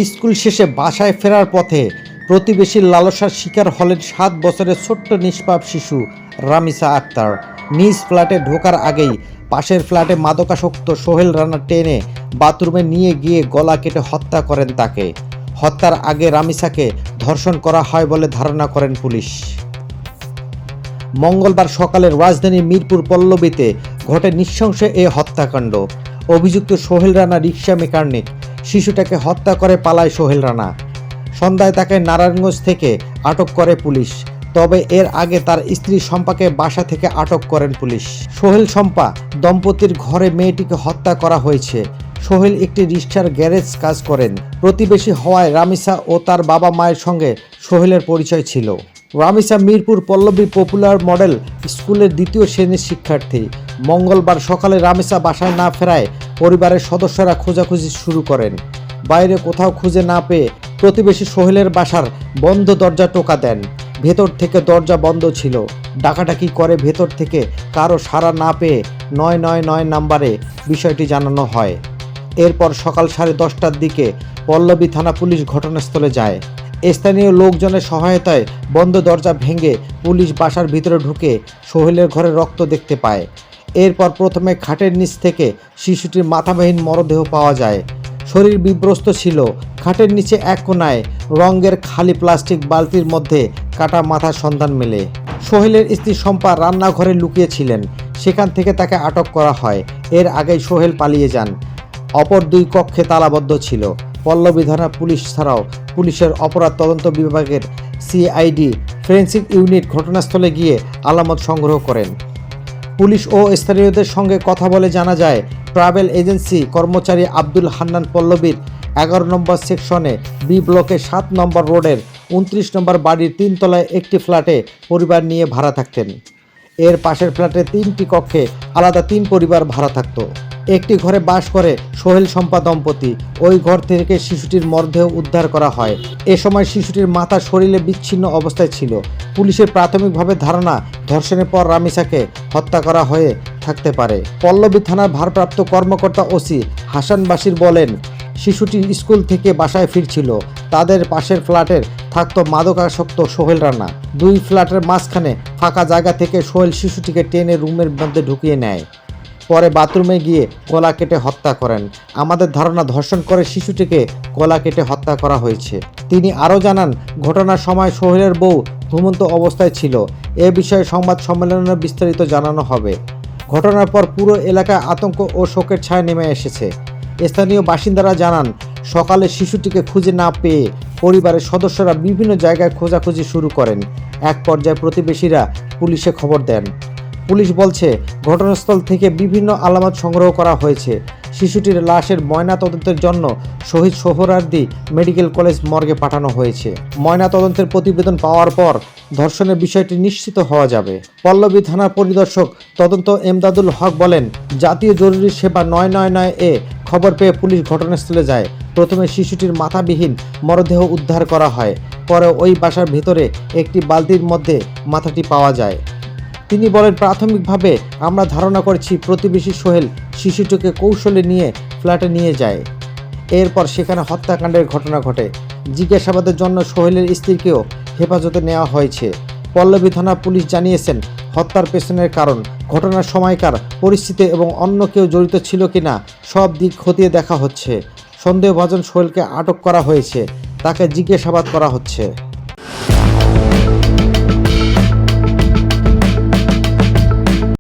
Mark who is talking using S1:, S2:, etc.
S1: School শেষে বাসায় ফেরার পথে প্রতিবেশীর লালসার শিকার হলেন 7 বছরের ছোট্ট নিষ্পাপ শিশু রামিসা আক্তার। নিজ ফ্ল্যাটে ঢোকার আগেই পাশের ফ্ল্যাটে মাদকাসক্ত সোহেল রানা টেনে বাথরুমে নিয়ে গিয়ে গলা কেটে হত্যা করেন তাকে। হত্যার আগে রামিসাকে ধর্ষণ করা হয় বলে ধারণা করেন পুলিশ। মঙ্গলবার সকালে রাজধানীর মিরপুর পল্লবীতে ঘটে নৃশংস এ হত্যাকাণ্ড। অভিযুক্ত সোহেল রানা রিকশা মেকানিক। শিশুটাকে হত্যা করে পালায় সোহেল রানা। সন্ধ্যায় তাকে নারায়ণগঞ্জ থেকে আটক করে পুলিশ। তবে এর আগে তার স্ত্রী শম্পাকে বাসা থেকে আটক করেন পুলিশ। সোহেল শম্পা দম্পতির ঘরে মেয়েটিকে হত্যা করা হয়েছে। সোহেল একটি রিকশার গ্যারেজ কাজ করেন। প্রতিবেশী হওয়ায় রামিসা ও তার বাবা মায়ের সঙ্গে সোহেলের পরিচয় ছিল। রামিসা মিরপুর পল্লবী পপুলার মডেল স্কুলের 2য় শ্রেণীর শিক্ষার্থী। মঙ্গলবার সকালে রামিসা বাসায় না ফেরায় পরিবারের সদস্যরা খোঁজাখুঁজি শুরু করেন। বাইরে কোথাও খুঁজে না পেয়ে প্রতিবেশী সোহেলের বাসার বন্ধ দরজা টোকা দেন। ভেতর থেকে দরজা বন্ধ ছিল। ডাকাডাকি করে ভেতর থেকে কারো সাড়া না পেয়ে 999 নম্বরে বিষয়টি জানানো হয়। এরপর সকাল 10:30টার দিকে পল্লবী থানা পুলিশ ঘটনাস্থলে যায়। স্থানীয় লোকজনের সহায়তায় বন্ধ দরজা ভেঙে পুলিশ বাসার ভিতরে ঢুকে সোহেলের ঘরে রক্ত দেখতে পায়। এরপর প্রথমে খাটের নিচ থেকে শিশুটির মাথাবিহীন মরদেহ পাওয়া যায়। শরীর বিব্রস্ত ছিল। খাটের নিচে এক কোণায় রঙের খালি প্লাস্টিক বালতির মধ্যে কাটা মাথার সন্ধান মেলে। সোহেলের স্ত্রী শম্পা রান্নাঘরে লুকিয়েছিলেন। সেখান থেকে তাকে আটক করা হয়। এর আগেই সোহেল পালিয়ে যান। অপর 2 কক্ষে তালাবদ্ধ ছিল। পল্লবী থানা পুলিশ ছাড়াও পুলিশের অপরাধ তদন্ত বিভাগের সিআইডি ফরেনসিক ইউনিট ঘটনাস্থলে গিয়ে আলামত সংগ্রহ করেন। পুলিশ ও স্থানীয়দের সঙ্গে কথা বলে জানা যায়, ট্রাভেল এজেন্সি কর্মচারী আব্দুল হান্নান পল্লবীর 11 নম্বর সেকশনে বি ব্লকে 7 নম্বর রোডের 29 নম্বর বাড়ির 3 তলায় একটি ফ্ল্যাটে পরিবার নিয়ে ভাড়া থাকতেন। এর পাশের ফ্ল্যাটে 3টি কক্ষে আলাদা 3 পরিবার ভাড়া থাকত। একটি ঘরে বাস করে সোহেল শম্পা দম্পতি। ওই ঘর থেকে শিশুটির মরদেহ উদ্ধার করা হয়। এ সময় শিশুটির মাথা শরীরে বিচ্ছিন্ন অবস্থায় ছিল। পুলিশের প্রাথমিকভাবে ধারণা, ধর্ষণের পর রামিসাকে হত্যা করা হয়ে থাকতে পারে। পল্লবী থানার ভারপ্রাপ্ত কর্মকর্তা ওসি হাসান বাশির বলেন, শিশুটি স্কুল থেকে বাসায় ফিরছিল। তাদের পাশের ফ্ল্যাটের থাকতো মাদকাসক্ত সোহেল রানা। 2 ফ্ল্যাটের মাঝখানে ফাঁকা জায়গা থেকে সোহেল শিশুটিকে টেনে রুমের মধ্যে ঢুকিয়ে নেয়। পরে বাথরুমে গিয়ে গলা কেটে হত্যা করেন। আমাদের ধারণা, ধর্ষণ করে শিশুটিকে গলা কেটে হত্যা করা হয়েছে। তিনি আরও জানান, ঘটনার সময় সোহেলের বউ ঘুমন্ত অবস্থায় ছিল। এ বিষয়ে সংবাদ সম্মেলনে বিস্তারিত জানানো হবে। ঘটনার পর পুরো এলাকায় আতঙ্ক ও শোকের ছায়া নেমে এসেছে। স্থানীয় বাসিন্দারা জানান, সকালে শিশুটিকে খুঁজে না পেয়ে পরিবারের সদস্যরা বিভিন্ন জায়গায় খোঁজাখুঁজি শুরু করেন। এক পর্যায়ে প্রতিবেশীরা পুলিশে খবর দেন। পুলিশ বলছে, ঘটনাস্থল থেকে বিভিন্ন আলামত সংগ্রহ করা হয়েছে। শিশুটির লাশের ময়নাতদন্তের জন্য শহীদ সোহরাওয়ার্দী মেডিকেল কলেজ মর্গে পাঠানো হয়েছে। ময়নাতদন্তের প্রতিবেদন পাওয়ার পর ধর্ষণের বিষয়টি নিশ্চিত হওয়া যাবে। পল্লবী থানার পরিদর্শক তদন্ত এমদাদুল হক বলেন, জাতীয় জরুরি সেবা 999 খবর পেয়ে পুলিশ ঘটনাস্থলে যায়। প্রথমে শিশুটির মাথাবিহীন মরদেহ উদ্ধার করা হয়। পরে ওই বাসার ভেতরে একটি বালতির মধ্যে মাথাটি পাওয়া যায়। তিনি বলেন, প্রাথমিকভাবে আমরা ধারণা করছি প্রতিবেশী সোহেল শিশুটিকে কৌশলে নিয়ে ফ্ল্যাটে নিয়ে যায়। এরপর সেখানে হত্যাকাণ্ডের ঘটনা ঘটে। জিজ্ঞাসাবাদের জন্য সোহেলের স্ত্রীকেও হেফাজতে নেওয়া হয়েছে। পল্লবী থানা পুলিশ জানিয়েছেন, হত্যার পেছনের কারণ, ঘটনার সময়কার পরিস্থিতি এবং অন্য কেউ জড়িত ছিল কিনা সব দিক খতিয়ে দেখা হচ্ছে। সন্দেহভাজন সোহেলকে আটক করা হয়েছে। তাকে জিজ্ঞাসাবাদ করা হচ্ছে।